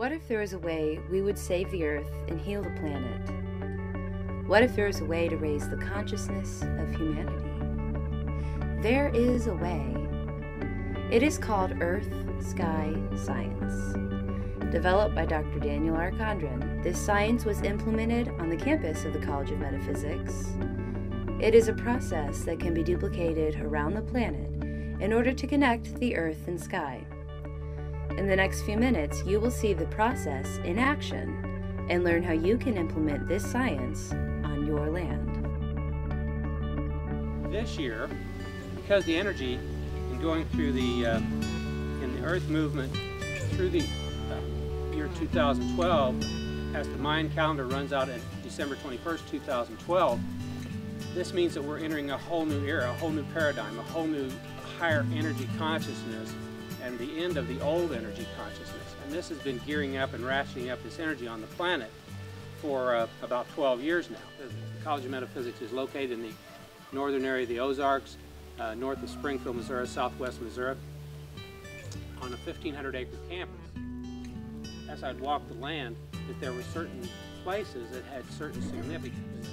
What if there was a way we would save the Earth and heal the planet? What if there was a way to raise the consciousness of humanity? There is a way. It is called Earth-Sky Science. Developed by Dr. Daniel Octahedron, this science was implemented on the campus of the College of Metaphysics. It is a process that can be duplicated around the planet in order to connect the Earth and sky. In the next few minutes, you will see the process in action and learn how you can implement this science on your land. This year, because the energy in going through the Earth movement through the year 2012, as the Mayan calendar runs out at December 21st, 2012, this means that we're entering a whole new era, a whole new paradigm, a whole new higher energy consciousness, and the end of the old energy consciousness. And this has been gearing up and ratcheting up this energy on the planet for about 12 years now. The College of Metaphysics is located in the northern area of the Ozarks, north of Springfield, Missouri, southwest Missouri, on a 1,500-acre campus. As I'd walk the land, that there were certain places that had certain significance,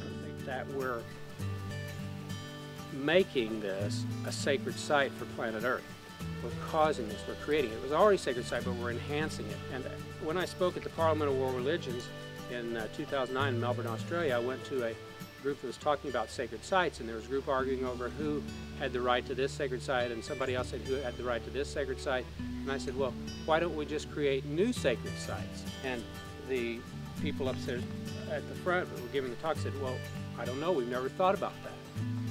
that we're making this a sacred site for planet Earth. We're causing this, we're creating it. It was already a sacred site, but we're enhancing it. And when I spoke at the Parliament of World Religions in 2009 in Melbourne, Australia, I went to a group that was talking about sacred sites, and there was a group arguing over who had the right to this sacred site, and somebody else said who had the right to this sacred site. And I said, well, why don't we just create new sacred sites? And the people upstairs at the front who were giving the talk said, well, I don't know, we've never thought about that.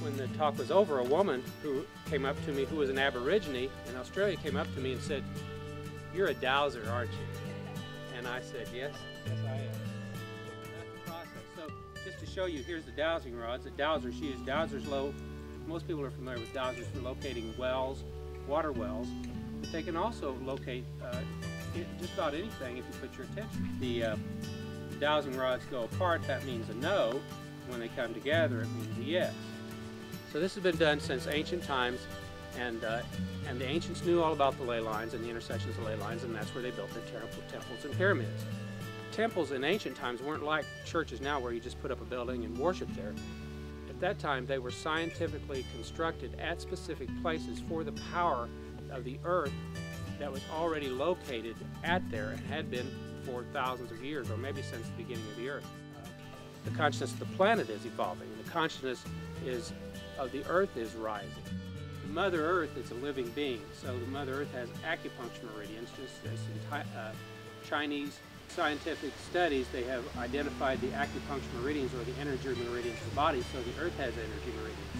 When the talk was over, a woman who came up to me, who was an Aborigine in Australia, came up to me and said, "You're a dowser, aren't you?" And I said, yes, I am. That's the process. So just to show you, here's the dowsing rods that dowsers use. Dowsers, most people are familiar with dowsers for locating wells, water wells, but they can also locate just about anything if you put your attention. The dowsing rods go apart, that means a no. When they come together, it means a yes. So this has been done since ancient times, and the ancients knew all about the ley lines and the intersections of ley lines, and that's where they built their temples and pyramids. Temples in ancient times weren't like churches now where you just put up a building and worship there. At that time, they were scientifically constructed at specific places for the power of the earth that was already located at there and had been for thousands of years, or maybe since the beginning of the earth. The consciousness of the planet is evolving, and the consciousness of the earth is rising. The Mother Earth is a living being, so the Mother Earth has acupuncture meridians. Just as in Chinese scientific studies, they have identified the acupuncture meridians, or the energy meridians of the body, so the earth has energy meridians.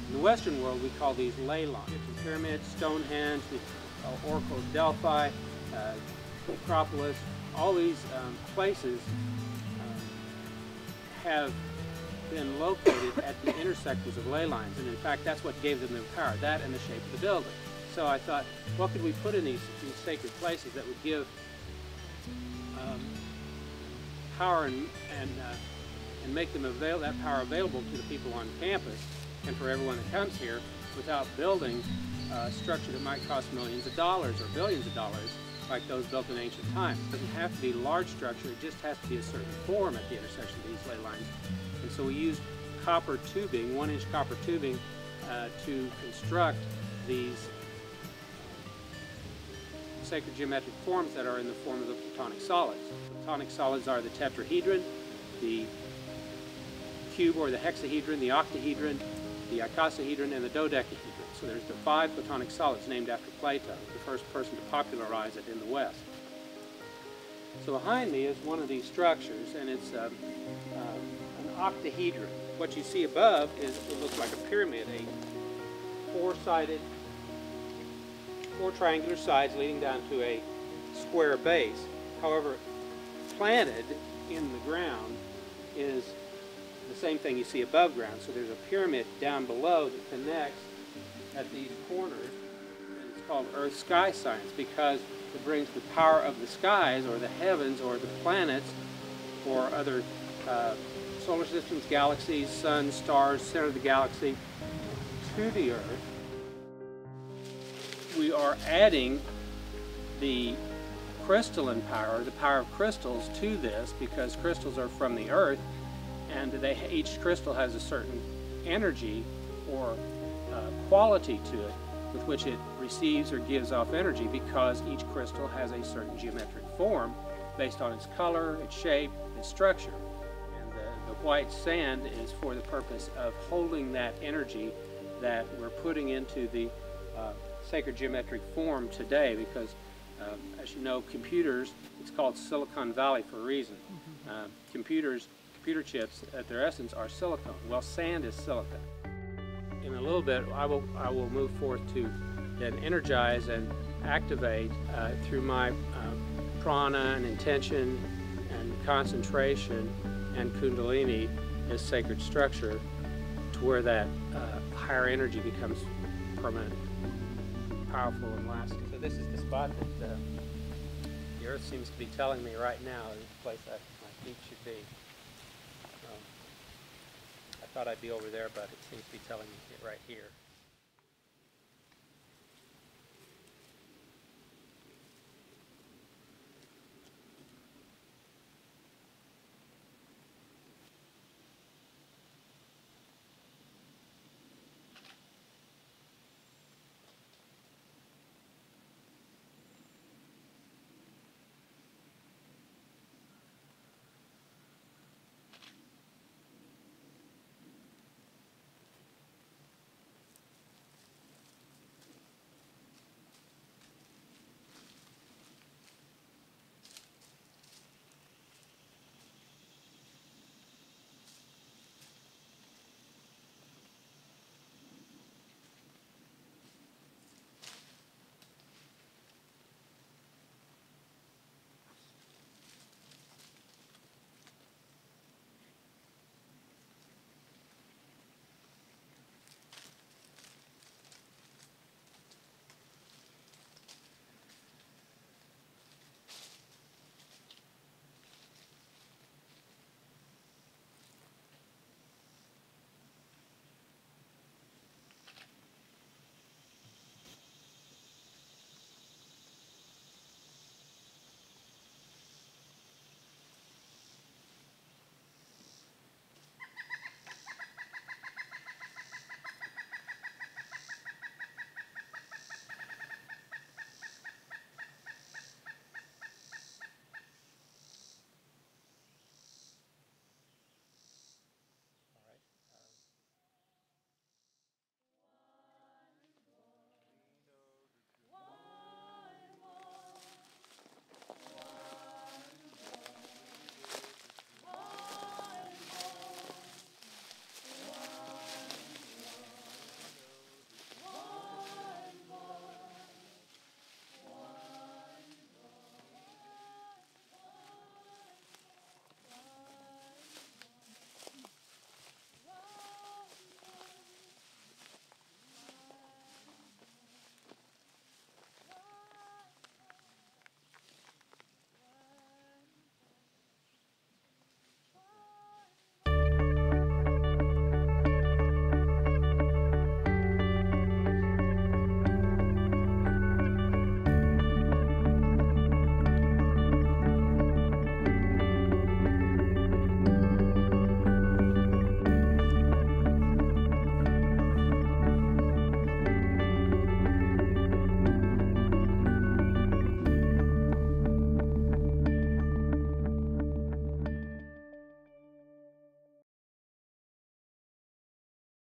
In the Western world, we call these ley lines. The pyramids, Stonehenge, the Oracle of Delphi, Acropolis, all these places have been located at the intersections of ley lines, and in fact that's what gave them their power, that and the shape of the building. So I thought, what could we put in these sacred places that would give power and make them that power available to the people on campus and for everyone that comes here, without building a structure that might cost millions of dollars or billions of dollars like those built in ancient times. It doesn't have to be a large structure, it just has to be a certain form at the intersection of these ley lines. And so we used copper tubing, 1-inch copper tubing, to construct these sacred geometric forms that are in the form of the platonic solids. The platonic solids are the tetrahedron, the cube or the hexahedron, the octahedron, the icosahedron, and the dodecahedron. So there's the 5 platonic solids named after Plato, the first person to popularize it in the West. So behind me is one of these structures, and it's an octahedron. What you see above it looks like a pyramid, a 4-sided, 4 triangular sides leading down to a square base. However, planted in the ground is the same thing you see above ground. So there's a pyramid down below that connects at these corners, and it's called Earth-Sky Science because it brings the power of the skies, or the heavens, or the planets, or other solar systems, galaxies, suns, stars, center of the galaxy, to the Earth. We are adding the crystalline power, the power of crystals to this, because crystals are from the earth, and each crystal has a certain energy or quality to it with which it receives or gives off energy, because each crystal has a certain geometric form based on its color, its shape, its structure. And the white sand is for the purpose of holding that energy that we're putting into the sacred geometric form today, because as you know, computers, it's called Silicon Valley for a reason. Computer chips at their essence are silicon. Well, sand is silica. In a little bit, I will move forth to then energize and activate through my prana and intention and concentration and kundalini, this sacred structure, to where that higher energy becomes permanent, powerful, and lasting. So this is the spot that the earth seems to be telling me right now is the place that my feet should be. I thought I'd be over there, but it seems to be telling me right here.